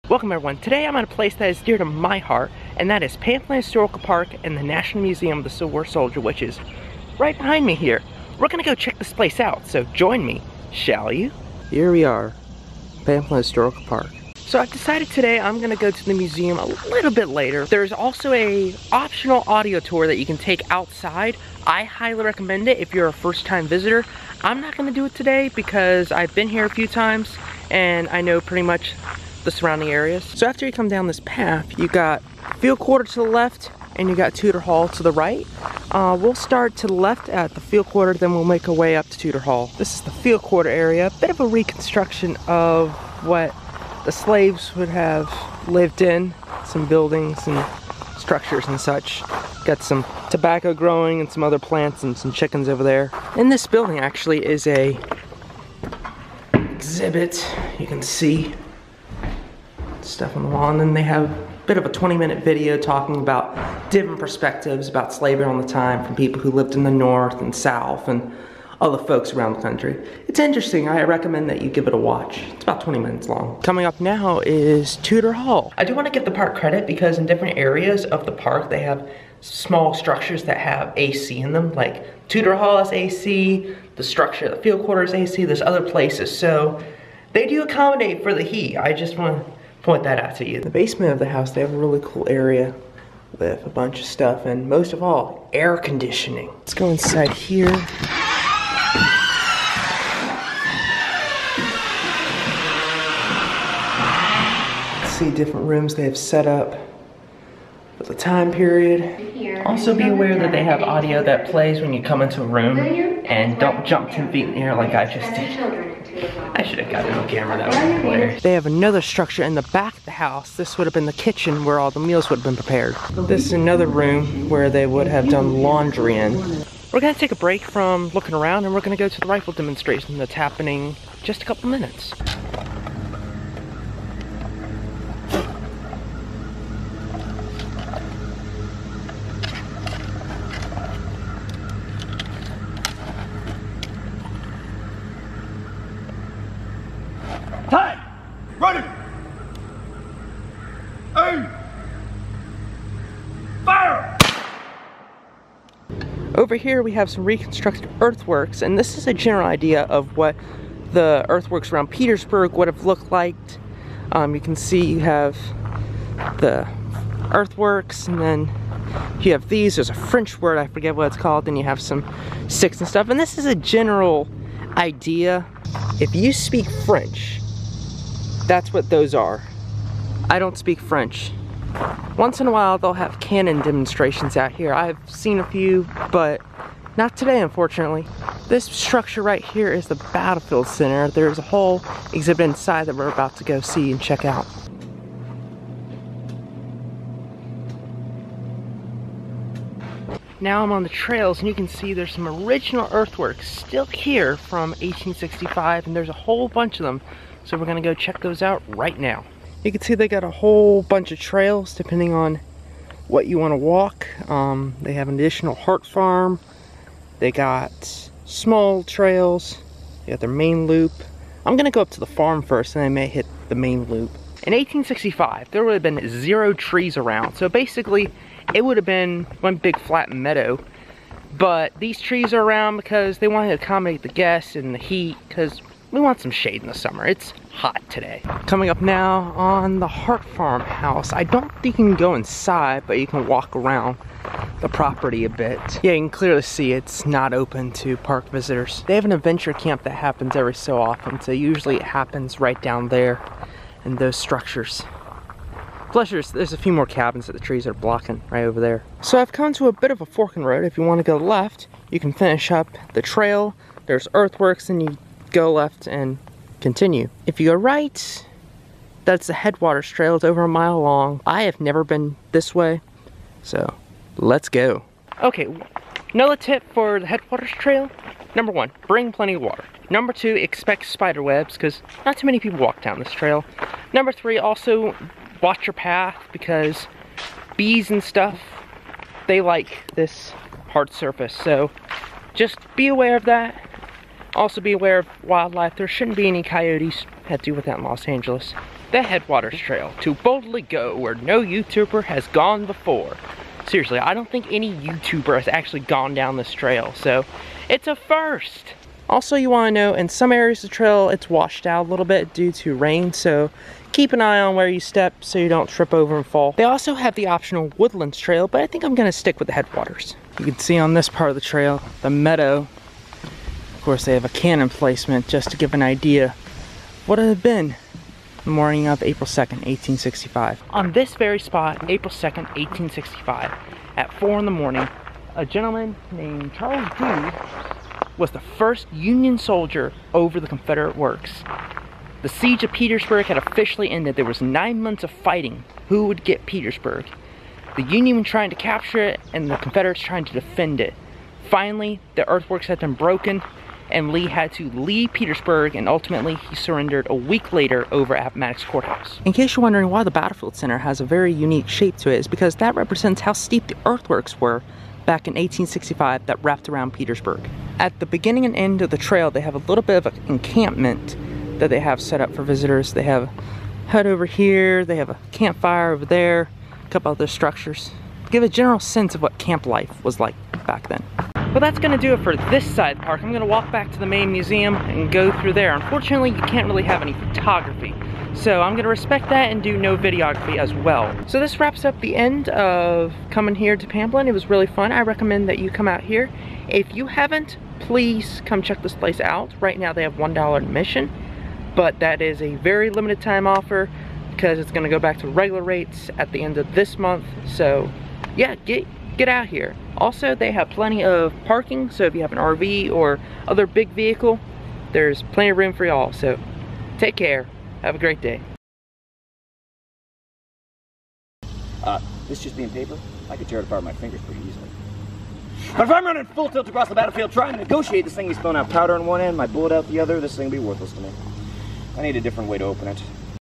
Welcome everyone. Today I'm at a place that is dear to my heart, and that is Pamplin Historical Park and the National Museum of the Civil War Soldier, which is right behind me here. We're gonna go check this place out, so join me, shall you? Here we are, Pamplin Historical Park. So I've decided today I'm gonna go to the museum a little bit later. There's also a optional audio tour that you can take outside. I highly recommend it if you're a first-time visitor. I'm not gonna do it today because I've been here a few times and I know pretty much the surrounding areas. So after you come down this path, you got field quarter to the left and you got Tudor Hall to the right. We'll start to the left at the field quarter, then we'll make our way up to Tudor Hall. This is the field quarter area, a bit of a reconstruction of what the slaves would have lived in, some buildings and structures and such. Got some tobacco growing and some other plants and some chickens over there. And this building actually is a exhibit. You can see stuff on the wall, and then they have a bit of a 20-minute video talking about different perspectives about slavery on the time from people who lived in the North and South and other folks around the country. It's interesting. I recommend that you give it a watch. It's about 20 minutes long. Coming up now is Tudor Hall. I do want to give the park credit because in different areas of the park they have small structures that have AC in them, like Tudor Hall has AC, the structure of the field quarter is AC, there's other places, so they do accommodate for the heat. I just want to point that out to you. In the basement of the house, they have a really cool area with a bunch of stuff, and most of all, air conditioning. Let's go inside here. See different rooms they have set up for the time period. Also be aware that they have audio that plays when you come into a room, and don't jump 10 feet in the air like I just did. I should have gotten a camera, that was hilarious. They have another structure in the back of the house. This would have been the kitchen where all the meals would have been prepared. This is another room where they would have done laundry in. We're gonna take a break from looking around and we're gonna go to the rifle demonstration that's happening in just a couple minutes. Time! Ready! Aim! Fire! Over here we have some Reconstruction Earthworks, and this is a general idea of what the earthworks around Petersburg would have looked like. You can see you have the earthworks, and then you have these. There's a French word, I forget what it's called, and you have some sticks and stuff. And this is a general idea. If you speak French, that's what those are. I don't speak French. Once in a while they'll have cannon demonstrations out here. I've seen a few, but not today, unfortunately. This structure right here is the Battlefield Center. There's a whole exhibit inside that we're about to go see and check out. Now I'm on the trails, and you can see there's some original earthworks still here from 1865, and there's a whole bunch of them. So we're gonna go check those out right now. You can see they got a whole bunch of trails depending on what you want to walk. They have an additional heart farm. They got small trails. They got their main loop. I'm gonna go up to the farm first, and I may hit the main loop. In 1865, there would have been 0 trees around. So basically, it would have been one big flat meadow. But these trees are around because they wanted to accommodate the guests and the heat, because we want some shade in the summer. It's hot today. Coming up now on the Hart Farmhouse. I don't think you can go inside, but you can walk around the property a bit. Yeah, you can clearly see it's not open to park visitors. They have an adventure camp that happens every so often, so usually it happens right down there in those structures. Plus there's a few more cabins that the trees are blocking right over there. So I've come to a bit of a fork in the road. If you want to go left, you can finish up the trail. There's earthworks, and you go left and continue. If you go right, that's the Headwaters Trail. It's over a mile long. I have never been this way, so let's go. Okay, another tip for the Headwaters Trail. Number 1, bring plenty of water. Number 2, expect spider webs, because not too many people walk down this trail. Number 3, also watch your path, because bees and stuff, they like this hard surface, so just be aware of that. Also be aware of wildlife. There shouldn't be any coyotes. Had to do with that in Los Angeles. the Headwaters Trail, to boldly go where no YouTuber has gone before. Seriously, I don't think any YouTuber has actually gone down this trail, so it's a first. Also, you want to know, in some areas of the trail, it's washed out a little bit due to rain, so keep an eye on where you step so you don't trip over and fall. They also have the optional Woodland Trail, but I think I'm going to stick with the Headwaters. You can see on this part of the trail, the meadow. Of course, they have a cannon placement just to give an idea of what it had been the morning of April 2nd, 1865. On this very spot, April 2nd, 1865, at 4 in the morning, a gentleman named Charles Goode was the first Union soldier over the Confederate works. The siege of Petersburg had officially ended. There was 9 months of fighting who would get Petersburg. The Union trying to capture it and the Confederates trying to defend it. Finally, the earthworks had been broken and Lee had to leave Petersburg, and ultimately he surrendered a week later over at Maddox Courthouse. In case you're wondering why the battlefield center has a very unique shape to it, is because that represents how steep the earthworks were back in 1865 that wrapped around Petersburg. At the beginning and end of the trail, they have a little bit of an encampment that they have set up for visitors. They have a hut over here, they have a campfire over there, a couple other structures. Give a general sense of what camp life was like back then. Well, that's going to do it for this side of the park. I'm going to walk back to the main museum and go through there. Unfortunately, you can't really have any photography, so I'm going to respect that and do no videography as well. So this wraps up the end of coming here to Pamplin. It was really fun. I recommend that you come out here. If you haven't, please come check this place out. Right now they have $1 admission, but that is a very limited time offer because it's going to go back to regular rates at the end of this month. So yeah, get out here. Also, they have plenty of parking, so if you have an RV or other big vehicle, there's plenty of room for y'all. So take care. Have a great day. This just being paper, I could tear it apart with my fingers pretty easily. But if I'm running full tilt across the battlefield trying to negotiate, this thing is throwing out powder on one end, my bullet out the other, this thing will be worthless to me. I need a different way to open it.